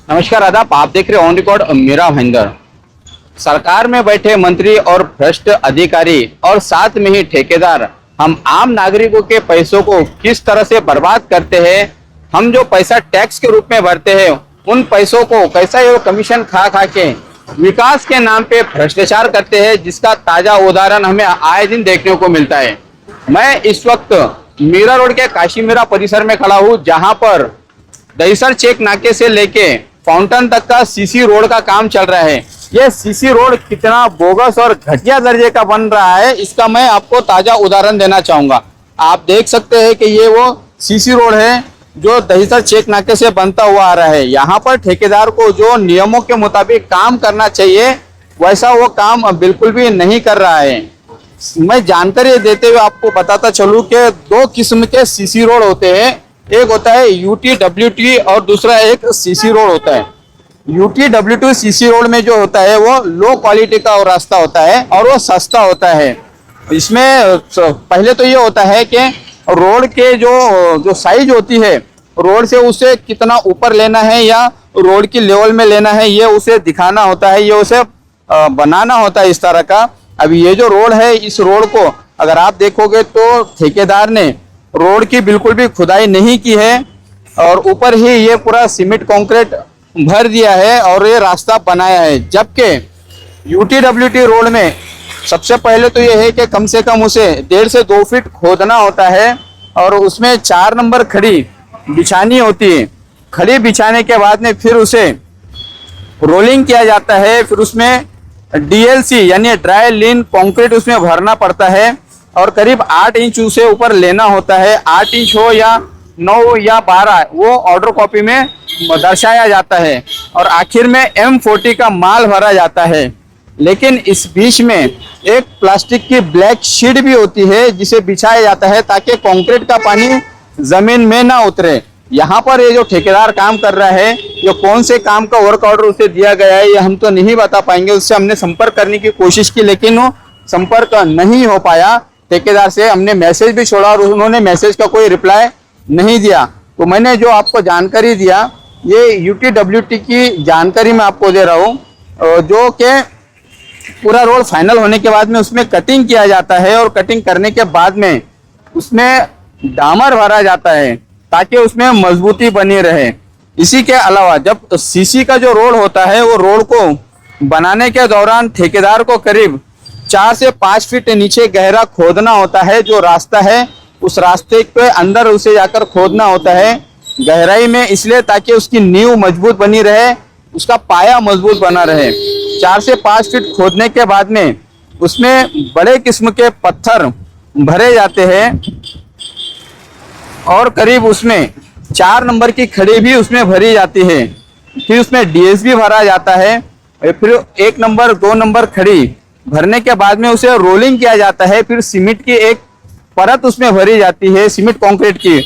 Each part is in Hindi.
नमस्कार आदाब, आप देख रहे ऑन रिकॉर्ड मेरा भाईंदर। सरकार में बैठे मंत्री और भ्रष्ट अधिकारी और साथ में ही ठेकेदार हम आम नागरिकों के पैसों को किस तरह से बर्बाद करते हैं। हम जो पैसा टैक्स के रूप में भरते हैं उन पैसों को कैसा ये कमीशन खा खा के विकास के नाम पे भ्रष्टाचार करते हैं, जिसका ताजा उदाहरण हमें आए दिन देखने को मिलता है। मैं इस वक्त मीरा रोड के काशी मीरा परिसर में खड़ा हूँ, जहां पर दहीसर चेक नाके से लेके फाउंटेन तक का सीसी रोड का काम चल रहा है। ये सीसी रोड कितना बोगस और घटिया दर्जे का बन रहा है, इसका मैं आपको ताजा उदाहरण देना चाहूंगा। आप देख सकते हैं कि ये वो सीसी रोड है जो दहीसर चेक नाके से बनता हुआ आ रहा है। यहाँ पर ठेकेदार को जो नियमों के मुताबिक काम करना चाहिए वैसा वो काम बिल्कुल भी नहीं कर रहा है। मैं जानकारी देते हुए आपको बताता चलूं कि दो किस्म के सीसी रोड होते हैं। एक होता है UTWT और दूसरा एक सीसी रोड होता है। UTWT सीसी रोड में जो होता है वो लो क्वालिटी का रास्ता होता है और वो सस्ता होता है। इसमें पहले तो ये होता है कि रोड के जो साइज होती है, रोड से उसे कितना ऊपर लेना है या रोड की लेवल में लेना है, ये उसे दिखाना होता है, ये उसे बनाना होता है इस तरह का। अभी ये जो रोड है, इस रोड को अगर आप देखोगे तो ठेकेदार ने रोड की बिल्कुल भी खुदाई नहीं की है और ऊपर ही ये पूरा सीमेंट कंक्रीट भर दिया है और ये रास्ता बनाया है। जबकि UTWT रोड में सबसे पहले तो ये है कि कम से कम उसे 1.5 से 2 फीट खोदना होता है और उसमें 4 नंबर खड़ी बिछानी होती है। खड़ी बिछाने के बाद में फिर उसे रोलिंग किया जाता है, फिर उसमें DLC यानी ड्राई लीन कंक्रीट उसमें भरना पड़ता है और करीब 8 इंच उसे ऊपर लेना होता है। 8 इंच हो या 9 या 12 वो ऑर्डर कॉपी में दर्शाया जाता है और आखिर में M40 का माल भरा जाता है। लेकिन इस बीच में एक प्लास्टिक की ब्लैक शीट भी होती है जिसे बिछाया जाता है ताकि कंक्रीट का पानी जमीन में ना उतरे। यहाँ पर ये जो ठेकेदार काम कर रहा है, ये कौन से काम का वर्क ऑर्डर उसे दिया गया है ये हम तो नहीं बता पाएंगे। उससे हमने संपर्क करने की कोशिश की लेकिन वो संपर्क नहीं हो पाया। ठेकेदार से हमने मैसेज भी छोड़ा और उन्होंने मैसेज का कोई रिप्लाई नहीं दिया। तो मैंने जो आपको जानकारी दिया ये UTWT की जानकारी मैं आपको दे रहा हूँ, जो कि पूरा रोड फाइनल होने के बाद में उसमें कटिंग किया जाता है और कटिंग करने के बाद में उसमें डामर भरा जाता है ताकि उसमें मजबूती बनी रहे। इसी के अलावा जब सीसी का जो रोड होता है वो रोड को बनाने के दौरान ठेकेदार को करीब 4 से 5 फीट नीचे गहरा खोदना होता है। जो रास्ता है उस रास्ते के अंदर उसे जाकर खोदना होता है गहराई में, इसलिए ताकि उसकी नींव मजबूत बनी रहे, उसका पाया मजबूत बना रहे। 4 से 5 फीट खोदने के बाद में उसमें बड़े किस्म के पत्थर भरे जाते हैं और करीब उसमें 4 नंबर की खड़ी भी उसमें भरी जाती है। फिर उसमें DS भी भरा जाता है। फिर 1 नंबर 2 नंबर खड़ी भरने के बाद में उसे रोलिंग किया जाता है। फिर सीमेंट की एक परत उसमें भरी जाती है, सीमेंट कंक्रीट की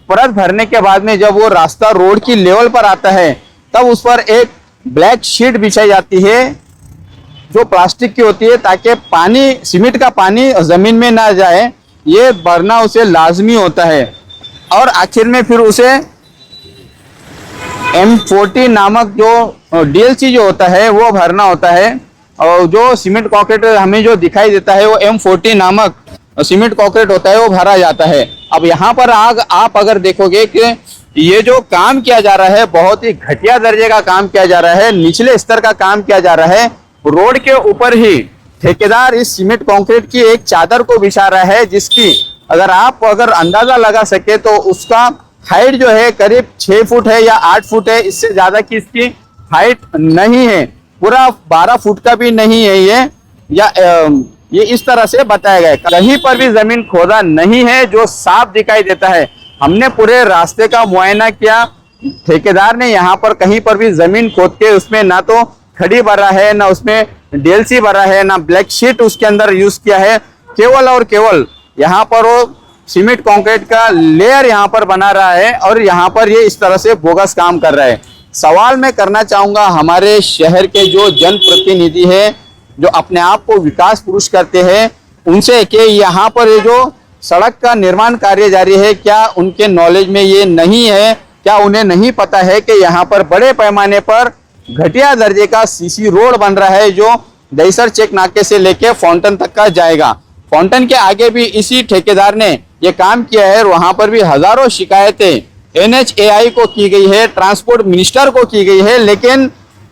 परत भरने के बाद में जब वो रास्ता रोड की लेवल पर आता है तब उस पर एक ब्लैक शीट बिछाई जाती है जो प्लास्टिक की होती है ताकि पानी, सीमेंट का पानी जमीन में ना जाए, ये भरना उसे लाजमी होता है। और आखिर में फिर उसे M40 नामक जो DLC जो होता है वो भरना होता है और जो सीमेंट कंक्रीट हमें जो दिखाई देता है वो M40 नामक सीमेंट कंक्रीट होता है वो भरा जाता है। अब यहाँ पर आप अगर देखोगे कि ये जो काम किया जा रहा है बहुत ही घटिया दर्जे का काम किया जा रहा है, निचले स्तर का काम किया जा रहा है। रोड के ऊपर ही ठेकेदार इस सीमेंट कंक्रीट की एक चादर को बिछा रहा है जिसकी अगर अंदाजा लगा सके तो उसका हाइट जो है करीब 6 फुट है या 8 फुट है, इससे ज्यादा की इसकी हाइट नहीं है, पूरा 12 फुट का भी नहीं है ये इस तरह से बताया गया है। कहीं पर भी जमीन खोदा नहीं है जो साफ दिखाई देता है। हमने पूरे रास्ते का मुआयना किया, ठेकेदार ने यहाँ पर कहीं पर भी जमीन खोद के उसमें ना तो खड़ी भरा है, ना उसमें DLC भरा है, ना ब्लैक शीट उसके अंदर यूज किया है। केवल और केवल यहाँ पर वो सीमेंट कंक्रीट का लेयर यहाँ पर बना रहा है और यहाँ पर ये इस तरह से बोगस काम कर रहा है। सवाल मैं करना चाहूंगा हमारे शहर के जो जनप्रतिनिधि है, जो अपने आप को विकास पुरुष करते हैं, उनसे कि यहाँ पर ये जो सड़क का निर्माण कार्य जारी है, क्या उनके नॉलेज में ये नहीं है क्या उन्हें नहीं पता है कि यहाँ पर बड़े पैमाने पर घटिया दर्जे का सीसी रोड बन रहा है जो दहीसर चेक नाके से लेके फाउंटेन तक का जाएगा। फाउंटेन के आगे भी इसी ठेकेदार ने ये काम किया है और वहां पर भी हजारों शिकायतें NHAI को की गई है, ट्रांसपोर्ट मिनिस्टर को की गई है, लेकिन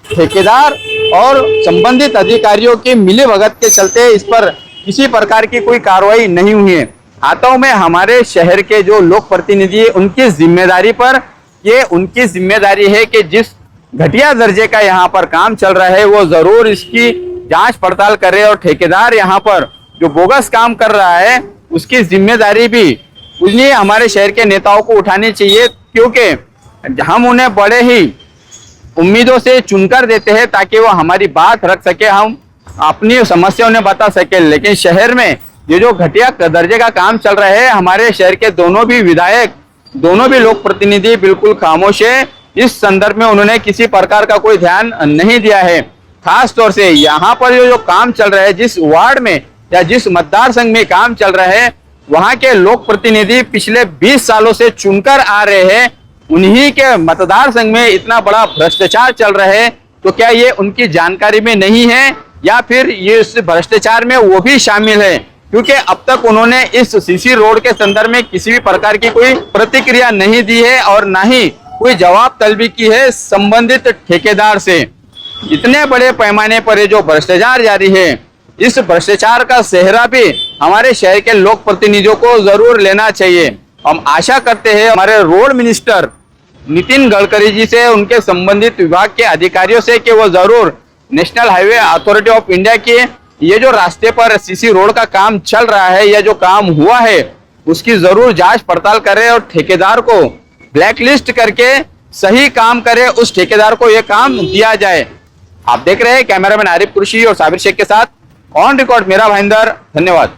ठेकेदार और संबंधित अधिकारियों की मिलीभगत के चलते इस पर किसी प्रकार की कोई कार्रवाई नहीं हुई है। आता हूं मैं हमारे शहर के जो लोक प्रतिनिधि उनकी जिम्मेदारी पर, ये उनकी जिम्मेदारी है कि जिस घटिया दर्जे का यहाँ पर काम चल रहा है वो जरूर इसकी जांच पड़ताल करे और ठेकेदार यहाँ पर जो बोगस काम कर रहा है उसकी जिम्मेदारी भी उन्हें हमारे शहर के नेताओं को उठानी चाहिए, क्योंकि हम उन्हें बड़े ही उम्मीदों से चुनकर देते हैं ताकि वो हमारी बात रख सके, हम अपनी समस्या उन्हें बता सके। लेकिन शहर में ये जो घटिया दर्जे का काम चल रहा है, हमारे शहर के दोनों भी विधायक, दोनों भी लोक प्रतिनिधि बिल्कुल खामोश है। इस संदर्भ में उन्होंने किसी प्रकार का कोई ध्यान नहीं दिया है। खास तौर से यहाँ पर जो काम चल रहा है, जिस वार्ड में या जिस मतदार संघ में काम चल रहा है, वहां के लोक प्रतिनिधि पिछले 20 सालों से चुनकर आ रहे हैं। उन्हीं के मतदार संघ में इतना बड़ा भ्रष्टाचार चल रहा है, तो क्या ये उनकी जानकारी में नहीं है या फिर ये इस भ्रष्टाचार में वो भी शामिल है? क्योंकि अब तक उन्होंने इस सीसी रोड के संदर्भ में किसी भी प्रकार की कोई प्रतिक्रिया नहीं दी है और ना ही कोई जवाब तलबी की है संबंधित ठेकेदार से। इतने बड़े पैमाने पर ये जो भ्रष्टाचार जारी है, इस भ्रष्टाचार का सेहरा भी हमारे शहर के लोक प्रतिनिधियों को जरूर लेना चाहिए। हम आशा करते हैं हमारे रोड मिनिस्टर नितिन गडकरी जी से, उनके संबंधित विभाग के अधिकारियों से कि वो जरूर national highway authority of India के ये जो रास्ते पर सीसी रोड का काम चल रहा है, यह जो काम हुआ है उसकी जरूर जांच पड़ताल करें और ठेकेदार को ब्लैकलिस्ट करके सही काम करे, उस ठेकेदार को यह काम दिया जाए। आप देख रहे हैं कैमरामैन आरिफ कुरैशी और साबिर शेख के साथ ऑन रिकॉर्ड मेरा भाईंदर। धन्यवाद।